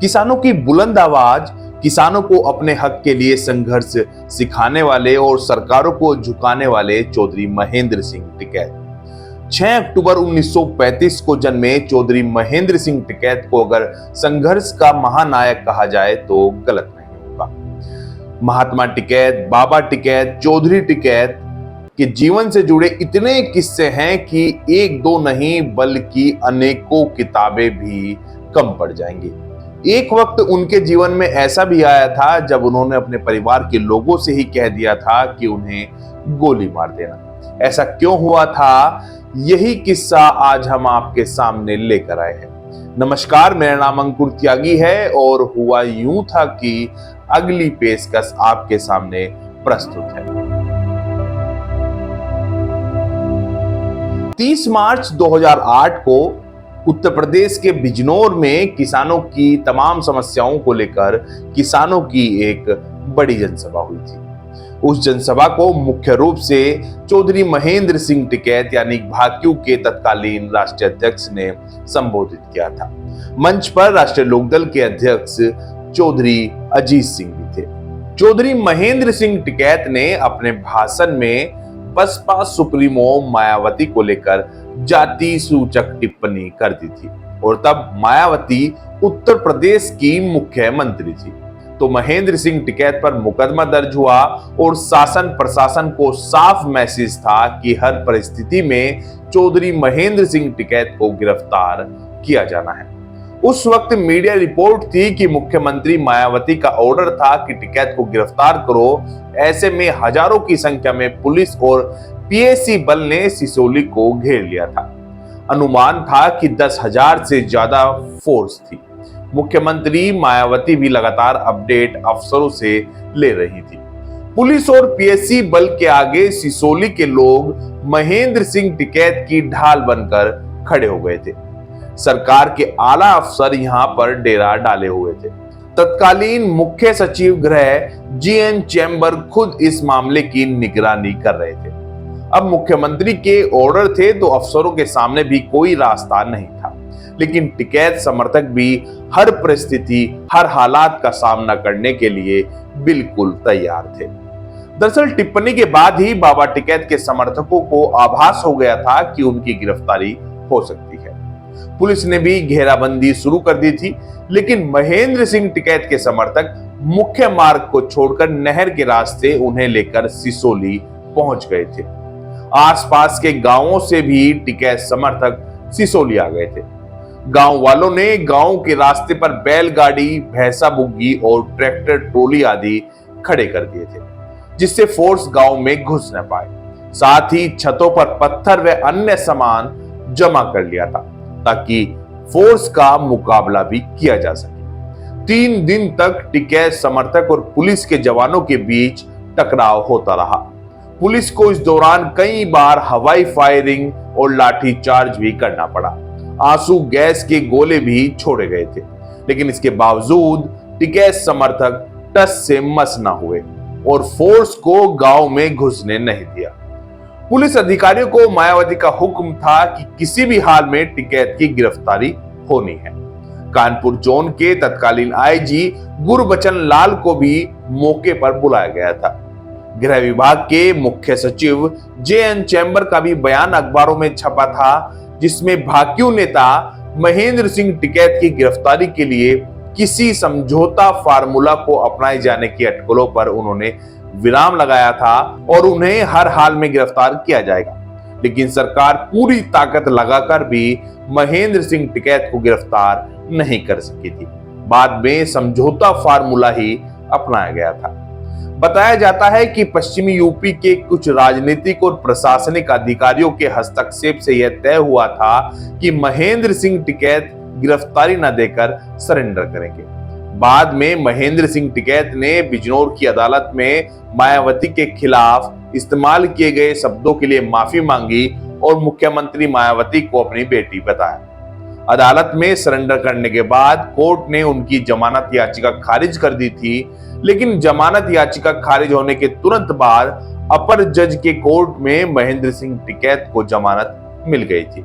किसानों की बुलंद आवाज, किसानों को अपने हक के लिए संघर्ष सिखाने वाले और सरकारों को झुकाने वाले चौधरी महेंद्र सिंह टिकैत। 6 अक्टूबर 1935 को जन्मे चौधरी महेंद्र सिंह टिकैत को अगर संघर्ष का महानायक कहा जाए तो गलत नहीं होगा। महात्मा टिकैत, बाबा टिकैत, चौधरी टिकैत के जीवन से जुड़े इतने किस्से हैं कि एक दो नहीं बल्कि अनेकों किताबें भी कम पड़ जाएंगी। एक वक्त उनके जीवन में ऐसा भी आया था जब उन्होंने अपने परिवार के लोगों से ही कह दिया था कि उन्हें गोली मार देना। ऐसा क्यों हुआ था, यही किस्सा आज हम आपके सामने लेकर आए हैं। नमस्कार, मेरा नाम अंकुर त्यागी है और हुआ यूं था कि अगली पेशकश आपके सामने प्रस्तुत है। 30 मार्च 2008 को उत्तर प्रदेश के बिजनौर में किसानों की तमाम समस्याओं को लेकर किसानों की एक बड़ी जनसभा हुई थी। उस जनसभा को मुख्य रूप से चौधरी महेंद्र सिंह टिकैत यानी भाक्यू के तत्कालीन राष्ट्रीय अध्यक्ष ने संबोधित किया था। मंच पर राष्ट्रीय लोकदल के अध्यक्ष चौधरी अजीत सिंह भी थे। चौधरी महेंद्र सिंह टिकैत ने अपने भाषण में बसपा सुप्रीमो मायावती को लेकर जाति सूचक टिप्पणी कर दी थी और तब मायावती उत्तर प्रदेश की मुख्यमंत्री थी। तो महेंद्र सिंह टिकैत पर मुकदमा दर्ज हुआ और शासन प्रशासन को साफ मैसेज था कि हर परिस्थिति में चौधरी महेंद्र सिंह टिकैत को गिरफ्तार किया जाना है। उस वक्त मीडिया रिपोर्ट थी कि मुख्यमंत्री मायावती का ऑर्डर था कि टिकैत को गिरफ्तार करो। ऐसे में हजारों की संख्या में पुलिस और पीएसी बल ने सिसोली को घेर लिया था। अनुमान था कि 10,000 से ज्यादा फोर्स थी। मुख्यमंत्री मायावती भी लगातार अपडेट अफसरों से ले रही थी। पुलिस और पीएसी बल के आगे सिसोली के लोग महेंद्र सिंह टिकैत की ढाल बनकर खड़े हो गए थे। सरकार के आला अफसर यहां पर डेरा डाले हुए थे। तत्कालीन मुख्य सचिव गृह जीएन चैम्बर खुद इस मामले की निगरानी कर रहे थे। अब मुख्यमंत्री के ऑर्डर थे तो अफसरों के सामने भी कोई रास्ता नहीं था, लेकिन टिकैत समर्थक भी हर परिस्थिति, हर हालात का सामना करने के लिए बिल्कुल तैयार थे। दरअसल टिप्पणी के बाद ही बाबा टिकैत के समर्थकों को आभास हो गया था कि उनकी गिरफ्तारी हो सकती है। पुलिस ने भी घेराबंदी शुरू कर दी थी, लेकिन महेंद्र सिंह टिकैत के समर्थक मुख्य मार्ग को छोड़कर नहर के रास्ते उन्हें लेकर सिसोली पहुंच गए थे। आसपास के गांवों से भी टिकैत समर्थक सिसोली आ गए थे। गांव वालों ने गांव के रास्ते पर बैलगाड़ी, भैंसा बुग्गी और ट्रैक्टर ट्रोली आदि खड़े कर दिए थे, जिससे फोर्स गांव में घुस न पाए। साथ ही छतों पर पत्थर व अन्य सामान जमा कर लिया था ताकि फोर्स का मुकाबला भी किया जा सके। 3 दिन तक टिकैत समर्थक और पुलिस के जवानों के बीच टकराव होता रहा। पुलिस को इस दौरान कई बार हवाई फायरिंग और लाठी चार्ज भी करना पड़ा। आंसू गैस के गोले भी छोड़े गए थे, लेकिन इसके बावजूद टिकैत समर्थक टस से मस न हुए और फोर्स को गांव में घुसने नहीं दिया। पुलिस अधिकारियों को मायावती का हुक्म था कि किसी भी हाल में टिकैत की गिरफ्तारी होनी है। कानपुर जोन के तत्कालीन आईजी गुरबचन लाल को भी मौके पर बुलाया गया था। गृह विभाग के मुख्य सचिव जेएन चैम्बर का भी बयान अखबारों में छपा था, जिसमें भाक्यू नेता महेंद्र सिंह टिकैत की गिरफ्तारी के लिए किसी समझौता फार्मूला को अपनाए जाने की अटकलों पर उन्होंने विराम लगाया था और उन्हें हर हाल में गिरफ्तार किया जाएगा। लेकिन सरकार पूरी ताकत लगाकर भी महेंद्र सिंह टिकैत को गिरफ्तार नहीं कर सकी थी। बाद में समझौता फार्मूला ही अपनाया गया था। बताया जाता है कि पश्चिमी यूपी के कुछ राजनीतिक और प्रशासनिक अधिकारियों के हस्तक्षेप से यह तय हुआ था कि महेंद्र सिंह टिकैत गिरफ्तारी न देकर सरेंडर करेंगे। बाद में महेंद्र सिंह टिकैत ने बिजनौर की अदालत में मायावती के खिलाफ इस्तेमाल किए गए शब्दों के लिए माफी मांगी और मुख्यमंत्री मायावती को अपनी बेटी बताया। अदालत में सरेंडर करने के बाद कोर्ट ने उनकी जमानत याचिका खारिज कर दी थी, लेकिन जमानत याचिका खारिज होने के तुरंत बाद अपर जज के कोर्ट में महेंद्र सिंह टिकैत को जमानत मिल गई थी।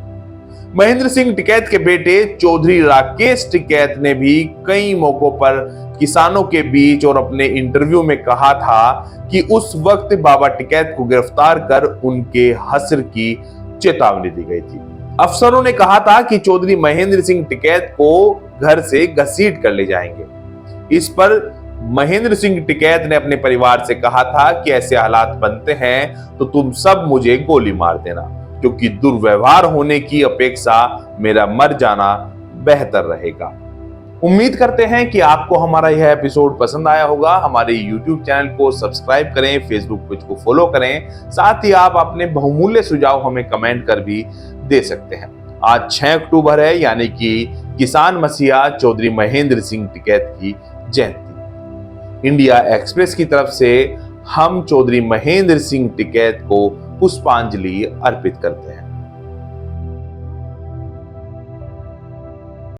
महेंद्र सिंह टिकैत के बेटे चौधरी राकेश टिकैत ने भी कई मौकों पर किसानों के बीच और अपने इंटरव्यू में कहा था कि उस वक्त बाबा टिकैत को गिरफ्तार कर उनके हश्र की चेतावनी दी गई थी। अफसरों ने कहा था कि चौधरी महेंद्र सिंह टिकैत को घर से घसीट कर ले जाएंगे। इस पर महेंद्र सिंह टिकैत ने अपने परिवार से कहा था कि ऐसे हालात बनते हैं तो तुम सब मुझे गोली मार देना, क्योंकि दुर्व्यवहार होने की अपेक्षा मेरा मर जाना बेहतर रहेगा। उम्मीद करते हैं कि आपको हमारा यह एपिसोड पसंद आया होगा। हमारे YouTube चैनल को सब्सक्राइब करें, फेसबुक पेज को फॉलो करें। साथ ही आप अपने बहुमूल्य सुझाव हमें कमेंट कर भी दे सकते हैं। आज 6 अक्टूबर है, यानी कि किसान मसीहा चौधरी महेंद्र सिंह टिकैत की जयंती। इंडिया एक्सप्रेस की तरफ से हम चौधरी महेंद्र सिंह टिकैत को पुष्पांजलि अर्पित करते हैं।